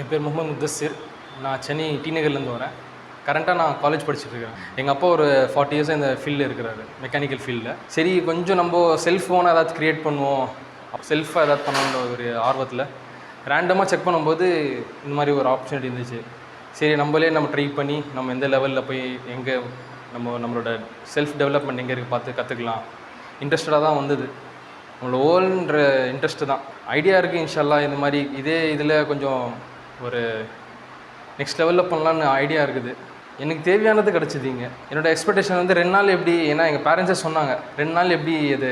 என் பேர் முகமது முத்தசிர். நான் சென்னை டி நகர்லேருந்து வரேன். கரண்ட்டாக நான் காலேஜ் படிச்சுட்ருக்கேன். எங்கள் அப்பா ஒரு 40 இயர்ஸாக இந்த ஃபீல்டில் இருக்கிறாரு, மெக்கானிக்கல் ஃபீல்டில். சரி, கொஞ்சம் நம்ம செல்ஃப் ஓனாக ஏதாச்சும் க்ரியேட் பண்ணுவோம், செல்ஃபாக ஏதாவது பண்ணணுன்ற ஒரு ஆர்வத்தில் ரேண்டமாக செக் பண்ணும்போது இந்த மாதிரி ஒரு ஆப்பர்ச்சுனிட்டி இருந்துச்சு. சரி, நம்ம ட்ரை பண்ணி நம்ம எந்த லெவலில் போய் எங்கே நம்மளோட செல்ஃப் டெவலப்மெண்ட் எங்கே இருக்குது பார்த்து கற்றுக்கலாம். இன்ட்ரெஸ்டடாக தான் வந்தது. நம்மளோட ஓல்ன்ற இன்ட்ரெஸ்ட்டு தான். ஐடியா இருக்குது, இன்ஷால்லா இந்த மாதிரி இதில் கொஞ்சம் ஒரு நெக்ஸ்ட் லெவலில் பண்ணலான்னு ஐடியா இருக்குது. எனக்கு தேவையானது கிடச்சிதிங்க. என்னோடய எக்ஸ்பெக்டேஷன் வந்து 2 நாள் எப்படி, ஏன்னா எங்கள் பேரண்ட்ஸே சொன்னாங்க 2 நாள் எப்படி, இது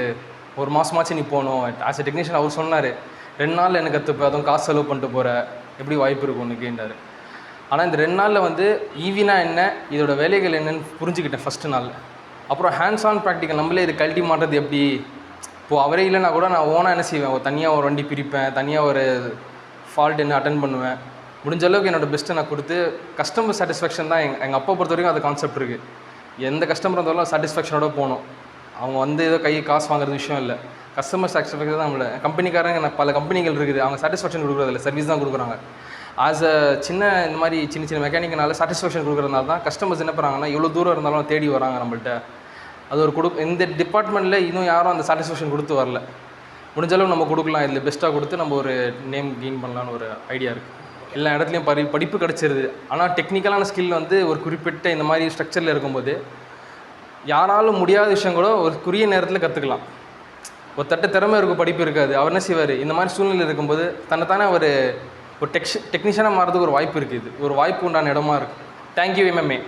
1 மாதமாச்சு நீ போகணும். ஆஸ் எ டெக்னீஷியன் அவர் சொன்னார் 2 நாள் எனக்கு கற்றுப்ப, அதுவும் காசு செலவு பண்ணிட்டு போகிற, எப்படி வாய்ப்பு இருக்கும் உனக்குன்றார். ஆனால் இந்த 2 நாளில் வந்து ஈவினா என்ன, இதோட வேலைகள் என்னென்னு புரிஞ்சுக்கிட்டேன் ஃபஸ்ட்டு நாள். அப்புறம் ஹேண்ட்ஸ் ஆன் ப்ராக்டிக்கல், நம்மளே இது கழட்டி மாட்டுறது எப்படி. இப்போது அவரே இல்லைனா கூட நான் ஓனாக என்ன செய்வேன், தனியாக ஒரு வண்டி பிரிப்பேன், தனியாக ஒரு ஃபால்ட் என்ன அட்டன் பண்ணுவேன். முடிஞ்ச அளவுக்கு என்னோடய பெஸ்ட்டை நான் கொடுத்து கஸ்டமர் சாட்டிஸ்ஃபேக்ஷன் தான். எங்கள் அப்பா பொறுத்த வரைக்கும் அது கான்செப்ட் இருக்குது. எந்த கஸ்டமர் இருந்தாலும் சாட்டிஸ்ஃபேக்ஷனோட போகணும். அவங்க வந்து ஏதோ காசு வாங்குறது விஷயம் இல்லை, கஸ்டமர் சாட்டிஸ்ஃபேக்ஷன் தான். நம்மளை கம்பெனிக்காரங்க பல கம்பெனிகள் இருக்குது, அவங்க சாட்டிஸ்ஃபேக்ஷன் கொடுக்குறதில்ல, சர்வீஸ் தான் கொடுக்குறாங்க. ஆஸ் அ சின்ன சின்ன மெக்கானிக்கனால சாட்டிஸ்ஃபேக்ஷன் கொடுக்குறதுனால தான் கஸ்டமர்ஸ் என்ன பண்ணுறாங்கன்னா எவ்வளோ தூரம் இருந்தாலும் தேடி வராங்க நம்மள்கிட்ட. அது ஒரு இந்த டிபார்ட்மெண்ட்டில் இன்னும் யாரும் அந்த சாட்டிஸ்ஃபேக்ஷன் கொடுத்து வரல. முடிஞ்சளவு நம்ம கொடுக்கலாம், இதில் பெஸ்ட்டாக கொடுத்து நம்ம ஒரு நேம் கெயின் பண்ணலான்னு ஒரு ஐடியா இருக்குது. எல்லா இடத்துலையும் படிப்பு கிடச்சிருது. ஆனால் டெக்னிக்கலான ஸ்கில் வந்து ஒரு குறிப்பிட்ட இந்த மாதிரி ஸ்ட்ரக்சரில் இருக்கும்போது யாராலும் முடியாத விஷயம் கூட ஒரு குறுகிய நேரத்தில் கற்றுக்கலாம். ஒரு திறமை இருக்கும், படிப்பு இருக்காது. அவர் என்ன செய்வார், இந்த மாதிரி சூழ்நிலை இருக்கும்போது தன்னைத்தானே ஒரு டெக்னீஷியனாக மாறதுக்கு ஒரு வாய்ப்பு இருக்குது. ஒரு வாய்ப்பு உண்டான இடமா இருக்குது. Thank you MMA.